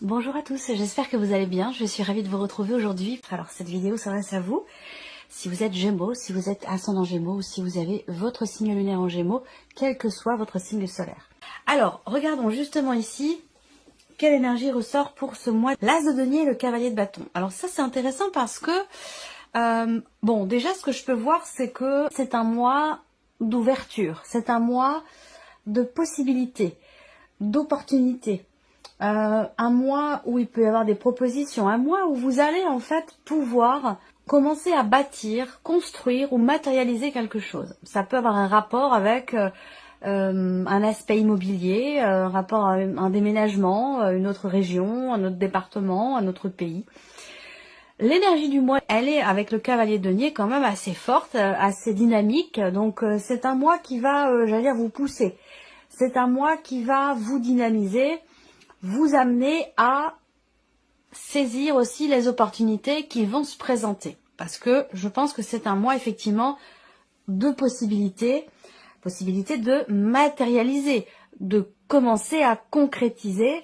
Bonjour à tous, j'espère que vous allez bien. Je suis ravie de vous retrouver aujourd'hui. Alors cette vidéo s'adresse à vous. Si vous êtes Gémeaux, si vous êtes ascendant Gémeaux ou si vous avez votre signe lunaire en Gémeaux, quel que soit votre signe solaire. Alors, regardons justement ici quelle énergie ressort pour ce mois. L'As de denier et le cavalier de bâton. Alors ça c'est intéressant parce que, bon déjà ce que je peux voir c'est que c'est un mois d'ouverture, c'est un mois de possibilités, d'opportunités. Un mois où il peut y avoir des propositions, un mois où vous allez en fait pouvoir commencer à bâtir, construire ou matérialiser quelque chose. Ça peut avoir un rapport avec un aspect immobilier, un rapport à un déménagement, une autre région, un autre département, un autre pays. L'énergie du mois, elle est avec le cavalier de denier quand même assez forte, assez dynamique. Donc c'est un mois qui va, j'allais dire, vous pousser. C'est un mois qui va vous dynamiser, vous amener à saisir aussi les opportunités qui vont se présenter. Parce que je pense que c'est un mois effectivement de possibilités de matérialiser, de commencer à concrétiser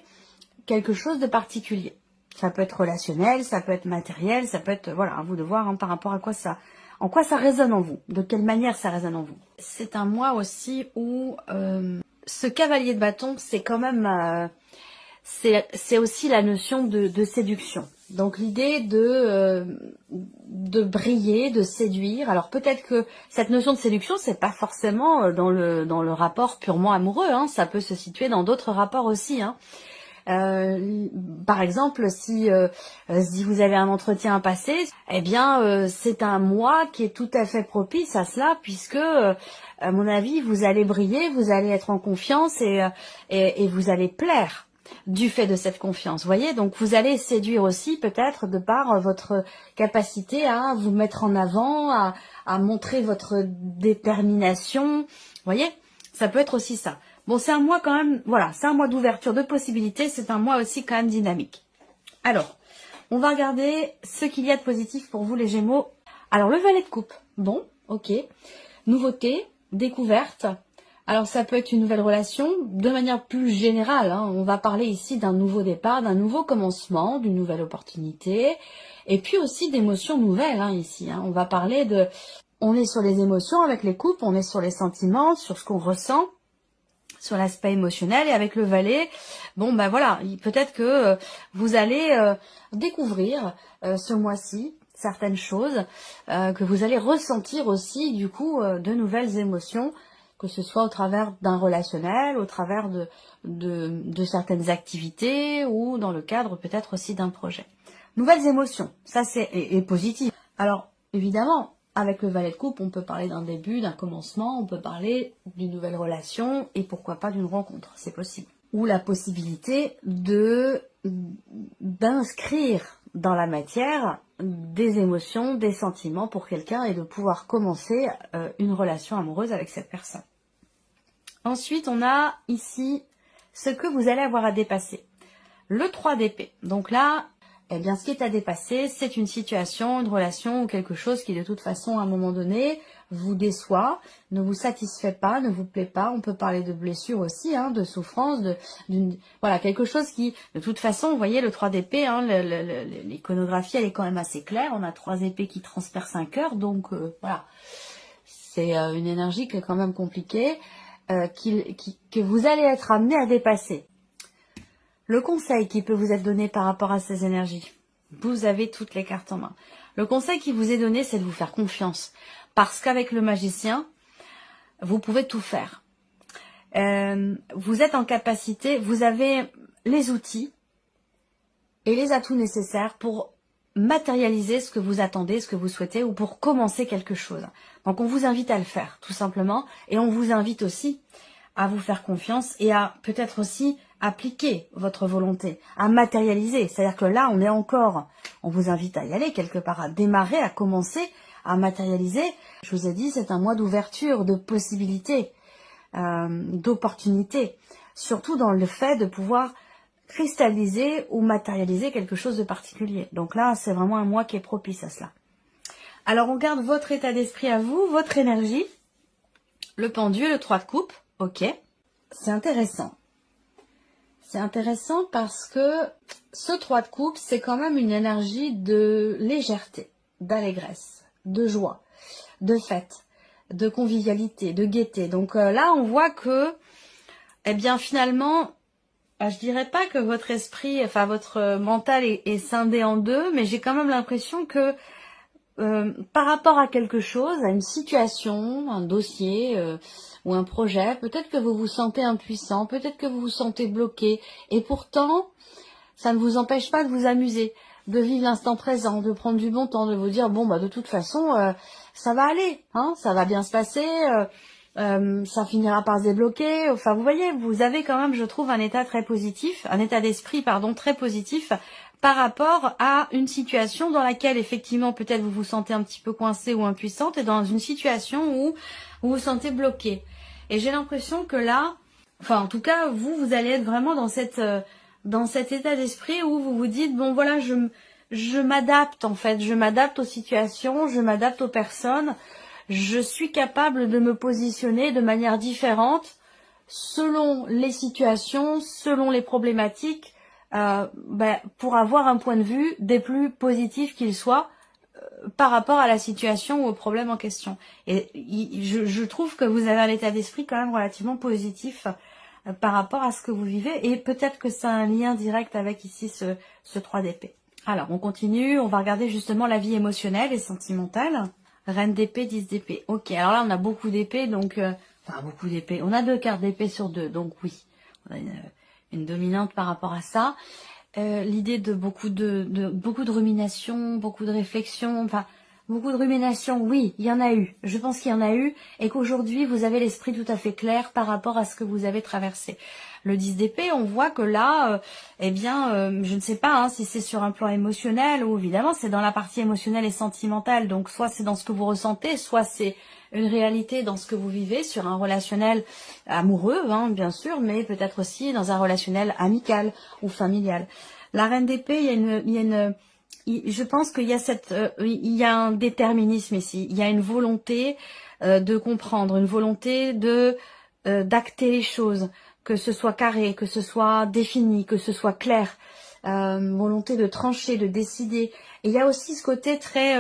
quelque chose de particulier. Ça peut être relationnel, ça peut être matériel, ça peut être, voilà, à vous de voir par rapport à quoi ça, en quoi ça résonne en vous, de quelle manière ça résonne en vous. C'est un mois aussi où ce cavalier de bâton, c'est quand même... c'est aussi la notion de séduction. Donc l'idée de briller, de séduire. Alors peut-être que cette notion de séduction, c'est pas forcément dans le rapport purement amoureux. Hein. Ça peut se situer dans d'autres rapports aussi. Hein. Par exemple, si vous avez un entretien à passer, eh bien c'est un mois qui est tout à fait propice à cela, puisque à mon avis, vous allez briller, vous allez être en confiance et vous allez plaire du fait de cette confiance. Vous voyez, donc vous allez séduire aussi peut-être de par votre capacité à vous mettre en avant, à montrer votre détermination. Vous voyez, ça peut être aussi ça. Bon, c'est un mois quand même, voilà, c'est un mois d'ouverture, de possibilités, c'est un mois aussi quand même dynamique. Alors, on va regarder ce qu'il y a de positif pour vous les Gémeaux. Alors, le valet de coupe, bon, ok. Nouveauté, découverte. Alors, ça peut être une nouvelle relation, de manière plus générale, hein. On va parler ici d'un nouveau départ, d'un nouveau commencement, d'une nouvelle opportunité, et puis aussi d'émotions nouvelles, hein, ici. Hein. On va parler de... On est sur les émotions avec les coupes, on est sur les sentiments, sur ce qu'on ressent, sur l'aspect émotionnel. Et avec le valet, bon ben voilà, peut-être que vous allez découvrir ce mois-ci certaines choses, que vous allez ressentir aussi du coup de nouvelles émotions, que ce soit au travers d'un relationnel, au travers de certaines activités ou dans le cadre peut-être aussi d'un projet. Nouvelles émotions, ça c'est et positif. Alors évidemment, avec le valet de coupe, on peut parler d'un début, d'un commencement, on peut parler d'une nouvelle relation et pourquoi pas d'une rencontre, c'est possible. Ou la possibilité d'inscrire dans la matière des émotions, des sentiments pour quelqu'un et de pouvoir commencer une relation amoureuse avec cette personne. Ensuite, on a ici ce que vous allez avoir à dépasser. Le 3 d'épée. Donc là, eh bien, ce qui est à dépasser, c'est une situation, une relation ou quelque chose qui, de toute façon, à un moment donné, vous déçoit, ne vous satisfait pas, ne vous plaît pas. On peut parler de blessure aussi, hein, de souffrance, voilà, quelque chose qui, de toute façon, vous voyez, le 3 d'épée, hein, l'iconographie, elle est quand même assez claire. On a 3 épées qui transpercent un cœur, donc voilà. C'est une énergie qui est quand même compliquée, que vous allez être amené à dépasser. Le conseil qui peut vous être donné par rapport à ces énergies, vous avez toutes les cartes en main. Le conseil qui vous est donné, c'est de vous faire confiance. Parce qu'avec le magicien, vous pouvez tout faire. Vous êtes en capacité, vous avez les outils et les atouts nécessaires pour matérialiser ce que vous attendez, ce que vous souhaitez ou pour commencer quelque chose. Donc on vous invite à le faire, tout simplement. Et on vous invite aussi à vous faire confiance et à peut-être aussi appliquer votre volonté, à matérialiser. C'est-à-dire que là, on vous invite à y aller quelque part, à démarrer, à commencer, à matérialiser. Je vous ai dit, c'est un mois d'ouverture, de possibilités, d'opportunités. Surtout dans le fait de pouvoir cristalliser ou matérialiser quelque chose de particulier. Donc là, c'est vraiment un mois qui est propice à cela. Alors, on garde votre état d'esprit à vous, votre énergie, le pendu, le 3 de coupe. Ok, c'est intéressant. C'est intéressant parce que ce 3 de coupe, c'est quand même une énergie de légèreté, d'allégresse, de joie, de fête, de convivialité, de gaieté. Donc là, on voit que, eh bien finalement, je dirais pas que votre esprit, enfin votre mental est scindé en deux, mais j'ai quand même l'impression que par rapport à quelque chose, à une situation, un dossier ou un projet, peut-être que vous vous sentez impuissant, peut-être que vous vous sentez bloqué, et pourtant, ça ne vous empêche pas de vous amuser, de vivre l'instant présent, de prendre du bon temps, de vous dire bon bah de toute façon ça va aller, hein, ça va bien se passer, ça finira par se débloquer. Enfin vous voyez, vous avez quand même, je trouve, un état très positif, un état d'esprit pardon très positif par rapport à une situation dans laquelle effectivement peut-être vous vous sentez un petit peu coincé ou impuissante, et dans une situation où vous vous sentez bloqué. Et j'ai l'impression que là, enfin en tout cas vous allez être vraiment dans cet état d'esprit où vous vous dites bon voilà, je m'adapte en fait, je m'adapte aux situations, je m'adapte aux personnes, je suis capable de me positionner de manière différente selon les situations, selon les problématiques, pour avoir un point de vue des plus positifs qu'il soit par rapport à la situation ou au problème en question. Et je trouve que vous avez un état d'esprit quand même relativement positif par rapport à ce que vous vivez, et peut-être que ça a un lien direct avec ici ce 3 d'épée. Alors on continue, on va regarder justement la vie émotionnelle et sentimentale. Reine d'épée, 10 d'épée. Ok, alors là on a beaucoup d'épées, donc enfin beaucoup d'épées. On a 2 cartes d'épée sur 2, donc oui, on a une dominante par rapport à ça. L'idée de beaucoup de rumination, beaucoup de réflexion, enfin beaucoup de rumination, oui, il y en a eu. Je pense qu'il y en a eu, et qu'aujourd'hui vous avez l'esprit tout à fait clair par rapport à ce que vous avez traversé. Le 10 d'épée, on voit que là, je ne sais pas hein, si c'est sur un plan émotionnel ou évidemment c'est dans la partie émotionnelle et sentimentale. Donc soit c'est dans ce que vous ressentez, soit c'est une réalité dans ce que vous vivez sur un relationnel amoureux, hein, bien sûr, mais peut-être aussi dans un relationnel amical ou familial. La reine d'épée, je pense qu'il y a il y a un déterminisme ici, il y a une volonté de comprendre, une volonté de d'acter les choses, que ce soit carré, que ce soit défini, que ce soit clair, volonté de trancher, de décider. Et il y a aussi ce côté très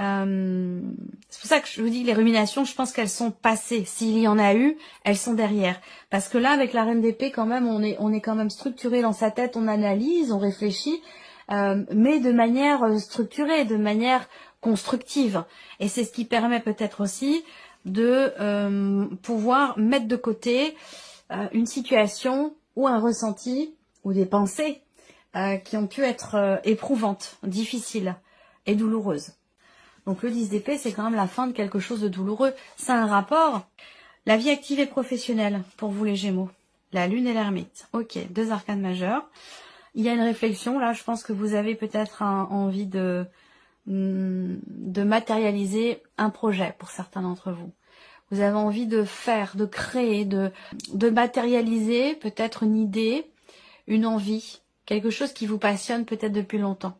c'est pour ça que je vous dis les ruminations, je pense qu'elles sont passées. S'il y en a eu, elles sont derrière. Parce que là, avec la reine d'épée, quand même, on est quand même structuré dans sa tête, on analyse, on réfléchit, mais de manière structurée, de manière constructive. Et c'est ce qui permet peut-être aussi de pouvoir mettre de côté une situation ou un ressenti ou des pensées qui ont pu être éprouvantes, difficiles et douloureuses. Donc le 10 d'épée, c'est quand même la fin de quelque chose de douloureux. C'est un rapport. La vie active et professionnelle pour vous les Gémeaux. La lune et l'ermite. Ok, 2 arcanes majeures. Il y a une réflexion. Là, je pense que vous avez peut-être envie de matérialiser un projet pour certains d'entre vous. Vous avez envie de faire, de créer, de matérialiser peut-être une idée, une envie, quelque chose qui vous passionne peut-être depuis longtemps.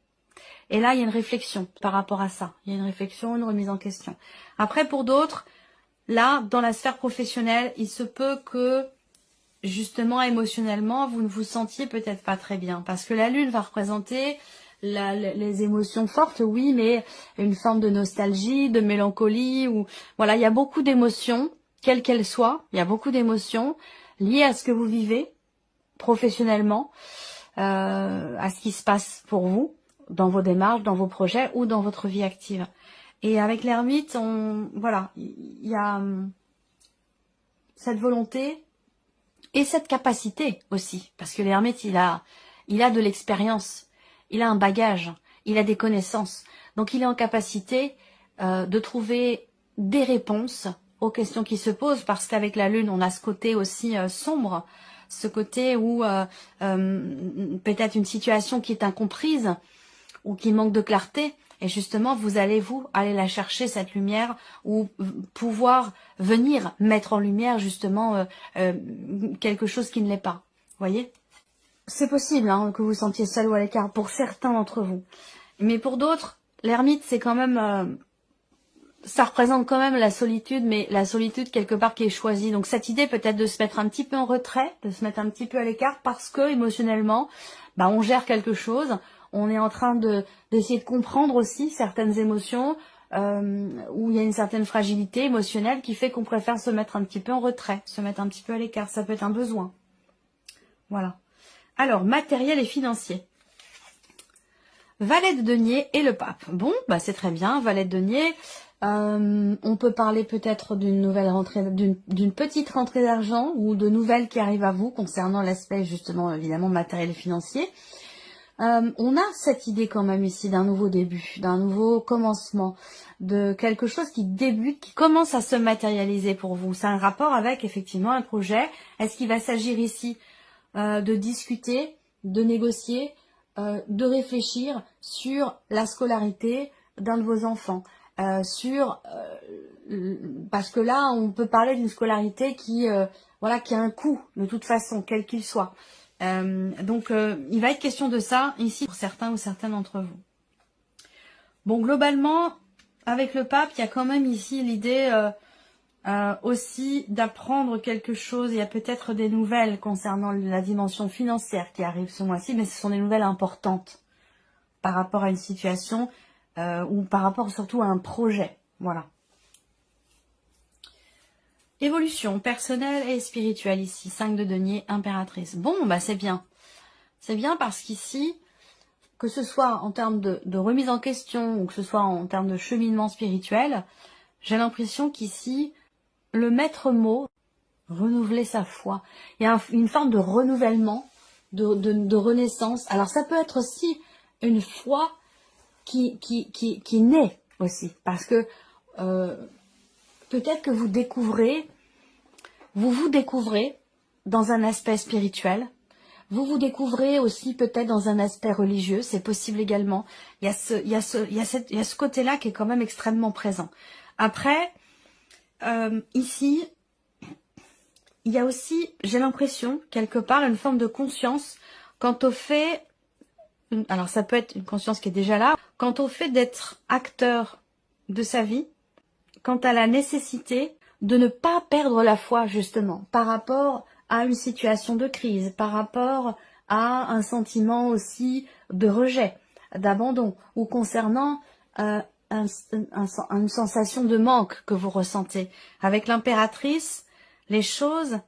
Et là, il y a une réflexion par rapport à ça. Il y a une réflexion, une remise en question. Après, pour d'autres, là, dans la sphère professionnelle, il se peut que, justement, émotionnellement, vous ne vous sentiez peut-être pas très bien. Parce que la lune va représenter les émotions fortes, oui, mais une forme de nostalgie, de mélancolie. Ou voilà, il y a beaucoup d'émotions, quelles qu'elles soient. Il y a beaucoup d'émotions liées à ce que vous vivez professionnellement, à ce qui se passe pour vous, dans vos démarches, dans vos projets ou dans votre vie active. Et avec l'ermite, voilà, il y a cette volonté et cette capacité aussi, parce que l'ermite, il a de l'expérience, il a un bagage, il a des connaissances, donc il est en capacité de trouver des réponses aux questions qui se posent, parce qu'avec la lune, on a ce côté aussi sombre, ce côté où peut-être une situation qui est incomprise, ou qui manque de clarté, et justement vous allez aller la chercher, cette lumière, ou pouvoir venir mettre en lumière justement quelque chose qui ne l'est pas. Vous voyez, c'est possible hein, que vous sentiez seul ou à l'écart pour certains d'entre vous, mais pour d'autres, l'ermite c'est quand même ça représente quand même la solitude, mais la solitude quelque part qui est choisie. Donc cette idée peut-être de se mettre un petit peu en retrait, de se mettre un petit peu à l'écart parce que émotionnellement, bah, on gère quelque chose, on est en train d'essayer de comprendre aussi certaines émotions, où il y a une certaine fragilité émotionnelle qui fait qu'on préfère se mettre un petit peu en retrait, se mettre un petit peu à l'écart. Ça peut être un besoin. Voilà. Alors, matériel et financier. Valet de denier et le pape. Bon, bah c'est très bien, valet de denier. On peut parler peut-être d'une nouvelle rentrée, d'une petite rentrée d'argent ou de nouvelles qui arrivent à vous concernant l'aspect justement évidemment matériel et financier. On a cette idée quand même ici d'un nouveau début, d'un nouveau commencement, de quelque chose qui débute, qui commence à se matérialiser pour vous. C'est un rapport avec effectivement un projet. Est-ce qu'il va s'agir ici de discuter, de négocier, de réfléchir sur la scolarité d'un de vos enfants, parce que là on peut parler d'une scolarité qui voilà, qui a un coût de toute façon, quel qu'il soit. Donc il va être question de ça ici pour certains ou certaines d'entre vous. Bon, globalement, avec le pape, il y a quand même ici l'idée aussi d'apprendre quelque chose. Il y a peut-être des nouvelles concernant la dimension financière qui arrive ce mois-ci, mais ce sont des nouvelles importantes par rapport à une situation ou par rapport surtout à un projet. Voilà. Évolution personnelle et spirituelle ici. 5 de denier, impératrice. Bon, bah c'est bien. C'est bien parce qu'ici, que ce soit en termes de remise en question ou que ce soit en termes de cheminement spirituel, j'ai l'impression qu'ici, le maître mot, renouveler sa foi. Il y a une forme de renouvellement, de renaissance. Alors ça peut être aussi une foi qui naît aussi. Parce que peut-être que vous vous découvrez dans un aspect spirituel. Vous vous découvrez aussi peut-être dans un aspect religieux, c'est possible également. Il y a ce côté-là qui est quand même extrêmement présent. Après, ici, il y a aussi, j'ai l'impression, quelque part, une forme de conscience quant au fait, alors ça peut être une conscience qui est déjà là, quant au fait d'être acteur de sa vie, quant à la nécessité de ne pas perdre la foi, justement, par rapport à une situation de crise, par rapport à un sentiment aussi de rejet, d'abandon, ou concernant une sensation de manque que vous ressentez. Avec l'impératrice, les choses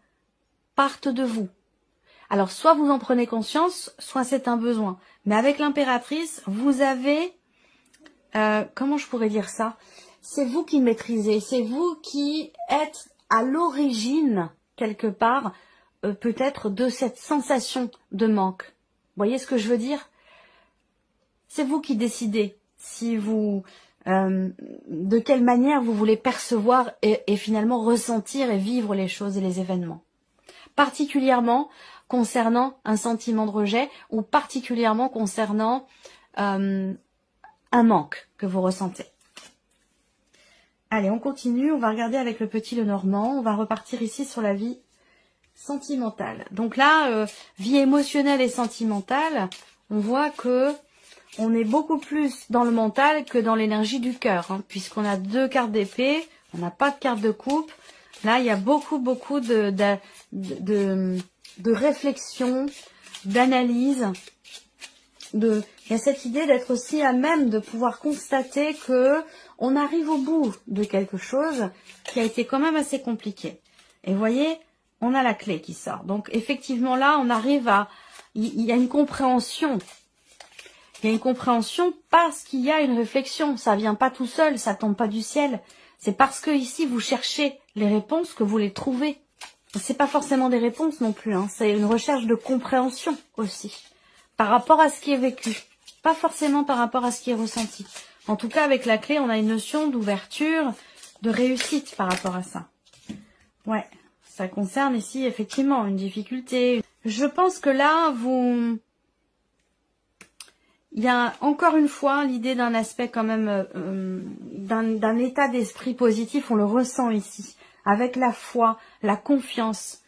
partent de vous. Alors, soit vous en prenez conscience, soit c'est un besoin. Mais avec l'impératrice, vous avez... comment je pourrais dire ça ? C'est vous qui maîtrisez, c'est vous qui êtes à l'origine, quelque part, peut-être de cette sensation de manque. Vous voyez ce que je veux dire? C'est vous qui décidez si vous, de quelle manière vous voulez percevoir et finalement ressentir et vivre les choses et les événements. Particulièrement concernant un sentiment de rejet ou particulièrement concernant un manque que vous ressentez. Allez, on continue, on va regarder avec le petit Lenormand, on va repartir ici sur la vie sentimentale. Donc là, vie émotionnelle et sentimentale, on voit que on est beaucoup plus dans le mental que dans l'énergie du cœur, hein, puisqu'on a 2 cartes d'épée, on n'a pas de carte de coupe. Là, il y a beaucoup de réflexion, d'analyse. Il y a cette idée d'être aussi à même de pouvoir constater que on arrive au bout de quelque chose qui a été quand même assez compliqué. Et vous voyez, on a la clé qui sort. Donc effectivement là, on arrive à... Il y a une compréhension. Il y a une compréhension parce qu'il y a une réflexion. Ça vient pas tout seul, ça tombe pas du ciel. C'est parce que ici, vous cherchez les réponses que vous les trouvez. C'est pas forcément des réponses non plus, hein. C'est une recherche de compréhension aussi. Par rapport à ce qui est vécu. Pas forcément par rapport à ce qui est ressenti. En tout cas, avec la clé, on a une notion d'ouverture, de réussite par rapport à ça. Ouais, ça concerne ici effectivement une difficulté. Je pense que là, il y a encore une fois l'idée d'un aspect quand même, d'un état d'esprit positif, on le ressent ici. Avec la foi, la confiance,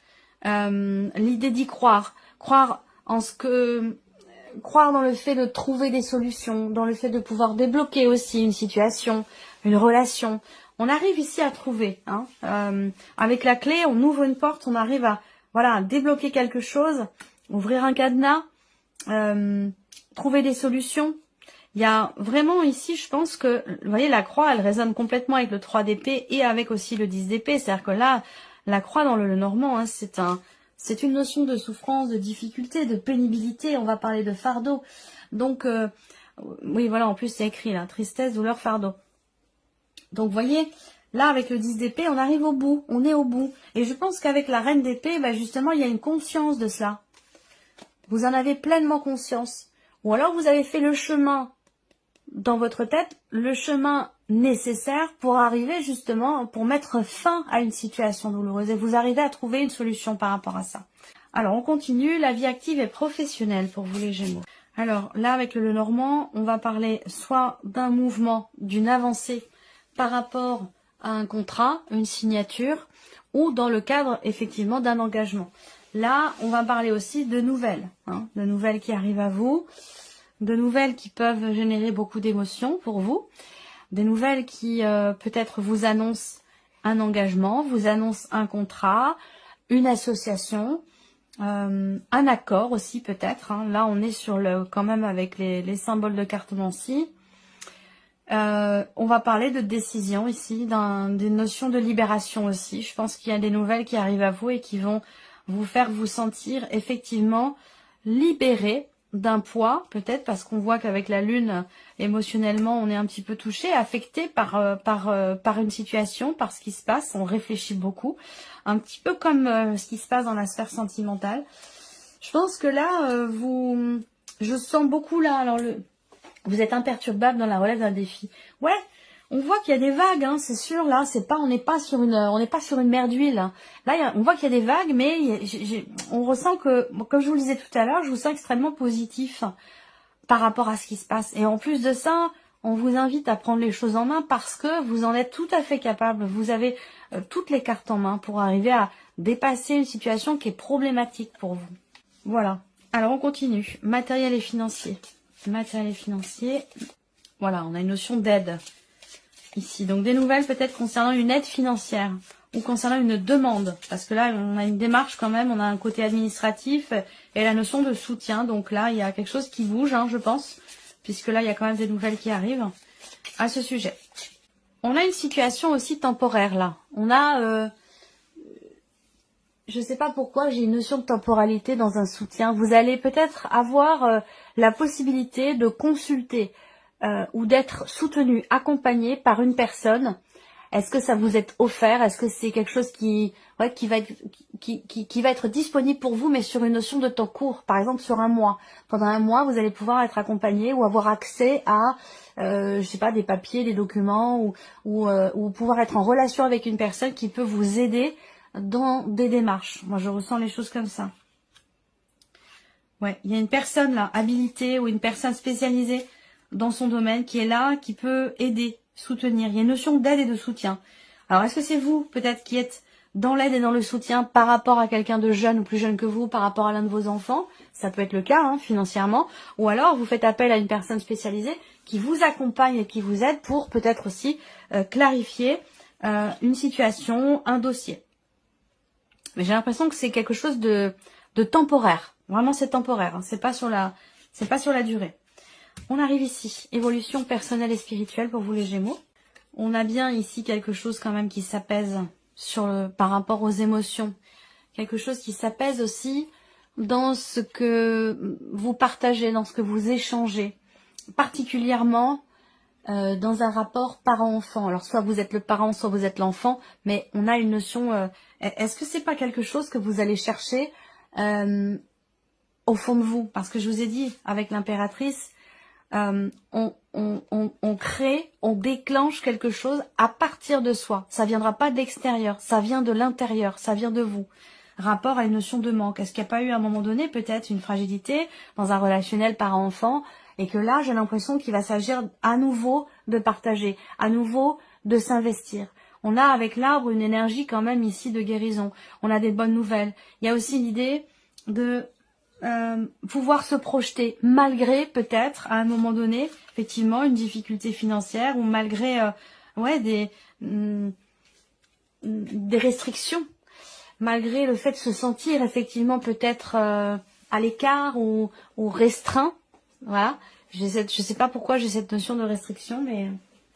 l'idée d'y croire. Croire en ce que croire dans le fait de trouver des solutions, dans le fait de pouvoir débloquer aussi une situation, une relation. On arrive ici à trouver. Hein, avec la clé, on ouvre une porte, on arrive à, voilà, à débloquer quelque chose, ouvrir un cadenas, trouver des solutions. Il y a vraiment ici, je pense que, vous voyez, la croix, elle résonne complètement avec le 3 d'épée et avec aussi le 10 d'épée. C'est-à-dire que là, la croix dans le normand, hein, c'est une notion de souffrance, de difficulté, de pénibilité. On va parler de fardeau. Donc, oui, voilà, en plus, c'est écrit là, tristesse, douleur, fardeau. Donc, vous voyez, là, avec le 10 d'épée, on arrive au bout, on est au bout. Et je pense qu'avec la reine d'épée, bah, justement, il y a une conscience de cela. Vous en avez pleinement conscience. Ou alors, vous avez fait le chemin dans votre tête, le chemin nécessaire pour arriver justement, pour mettre fin à une situation douloureuse. Et vous arrivez à trouver une solution par rapport à ça. Alors, on continue. La vie active et professionnelle pour vous les Gémeaux. Alors, là, avec le Lenormand, on va parler soit d'un mouvement, d'une avancée par rapport à un contrat, une signature, ou dans le cadre, effectivement, d'un engagement. Là, on va parler aussi de nouvelles, hein, de nouvelles qui arrivent à vous, de nouvelles qui peuvent générer beaucoup d'émotions pour vous, des nouvelles qui peut-être vous annoncent un engagement, vous annoncent un contrat, une association, un accord aussi peut-être. Hein. Là, on est sur quand même avec les symboles de cartomancie. On va parler de décision ici, des notions de libération aussi. Je pense qu'il y a des nouvelles qui arrivent à vous et qui vont vous faire vous sentir effectivement libéré d'un poids, peut-être parce qu'on voit qu'avec la lune, émotionnellement, on est un petit peu touché, affecté par une situation, par ce qui se passe. On réfléchit beaucoup, un petit peu comme ce qui se passe dans la sphère sentimentale. Je pense que là, je sens beaucoup là, alors vous êtes imperturbable dans la relève d'un défi. Ouais, on voit qu'il y a des vagues, hein, c'est sûr. Là, on n'est pas sur une mer d'huile. Hein. Là, on voit qu'il y a des vagues, mais on ressent que, comme je vous le disais tout à l'heure, je vous sens extrêmement positif par rapport à ce qui se passe. Et en plus de ça, on vous invite à prendre les choses en main parce que vous en êtes tout à fait capable. Vous avez toutes les cartes en main pour arriver à dépasser une situation qui est problématique pour vous. Voilà. Alors, on continue. Matériel et financier. Matériel et financier. Voilà, on a une notion d'aide ici. Donc, des nouvelles peut-être concernant une aide financière ou concernant une demande. Parce que là, on a une démarche quand même, on a un côté administratif et la notion de soutien. Donc là, il y a quelque chose qui bouge, hein, je pense. Puisque là, il y a quand même des nouvelles qui arrivent à ce sujet. On a une situation aussi temporaire là. On a... je ne sais pas pourquoi, j'ai une notion de temporalité dans un soutien. Vous allez peut-être avoir la possibilité de consulter ou d'être soutenu, accompagné par une personne. Est-ce que ça vous est offert? Est-ce que c'est quelque chose qui va être disponible pour vous, mais sur une notion de temps court, par exemple sur un mois. Pendant un mois, vous allez pouvoir être accompagné ou avoir accès à, je sais pas, des papiers, des documents, ou pouvoir être en relation avec une personne qui peut vous aider dans des démarches. Moi, je ressens les choses comme ça. Ouais, il y a une personne là, habilitée ou une personne spécialisée dans son domaine qui est là, qui peut aider, soutenir. Il y a une notion d'aide et de soutien. Alors, est-ce que c'est vous, peut-être, qui êtes dans l'aide et dans le soutien par rapport à quelqu'un de jeune ou plus jeune que vous, par rapport à l'un de vos enfants? Ça peut être le cas, hein, financièrement. Ou alors, vous faites appel à une personne spécialisée qui vous accompagne et qui vous aide pour peut-être aussi clarifier une situation, un dossier. Mais j'ai l'impression que c'est quelque chose de temporaire. Vraiment, c'est temporaire. Hein. C'est pas sur la durée. On arrive ici. Évolution personnelle et spirituelle pour vous les Gémeaux. On a bien ici quelque chose quand même qui s'apaise par rapport aux émotions. Quelque chose qui s'apaise aussi dans ce que vous partagez, dans ce que vous échangez. Particulièrement dans un rapport parent-enfant. Alors, soit vous êtes le parent, soit vous êtes l'enfant, mais on a une notion... est-ce que c'est pas quelque chose que vous allez chercher au fond de vous? Parce que je vous ai dit, avec l'impératrice, on crée, on déclenche quelque chose à partir de soi. Ça viendra pas de l'extérieur, ça vient de l'intérieur, ça vient de vous. Rapport à une notion de manque. Est-ce qu'il n'y a pas eu à un moment donné peut-être une fragilité dans un relationnel parent-enfant et que là, j'ai l'impression qu'il va s'agir à nouveau de partager, à nouveau de s'investir. On a avec l'arbre une énergie quand même ici de guérison. On a des bonnes nouvelles. Il y a aussi l'idée de pouvoir se projeter malgré peut-être à un moment donné effectivement une difficulté financière ou malgré des restrictions, malgré le fait de se sentir effectivement peut-être à l'écart ou restreint. Voilà, je sais pas pourquoi j'ai cette notion de restriction, mais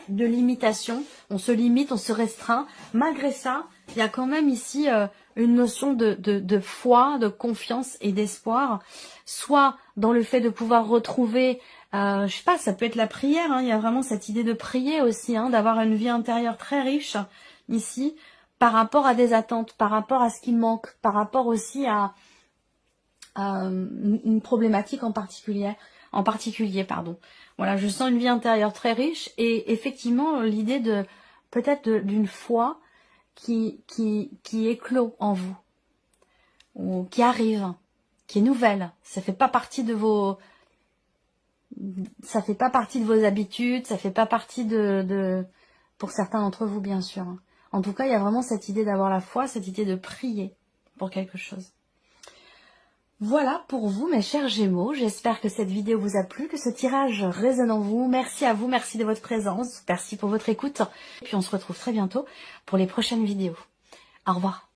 de limitation. On se limite, on se restreint. Malgré ça, il y a quand même ici une notion de foi, de confiance et d'espoir, soit dans le fait de pouvoir retrouver, je sais pas, ça peut être la prière, hein, il y a vraiment cette idée de prier aussi, hein, d'avoir une vie intérieure très riche ici, par rapport à des attentes, par rapport à ce qui manque, par rapport aussi à une problématique en particulier, Voilà, je sens une vie intérieure très riche et effectivement l'idée de peut-être d'une foi qui éclot en vous, ou qui arrive, qui est nouvelle. Ça fait pas partie de vos habitudes, ça fait pas partie pour certains d'entre vous bien sûr. En tout cas, il y a vraiment cette idée d'avoir la foi, cette idée de prier pour quelque chose. Voilà pour vous mes chers Gémeaux, j'espère que cette vidéo vous a plu, que ce tirage résonne en vous. Merci à vous, merci de votre présence, merci pour votre écoute. Et puis on se retrouve très bientôt pour les prochaines vidéos. Au revoir.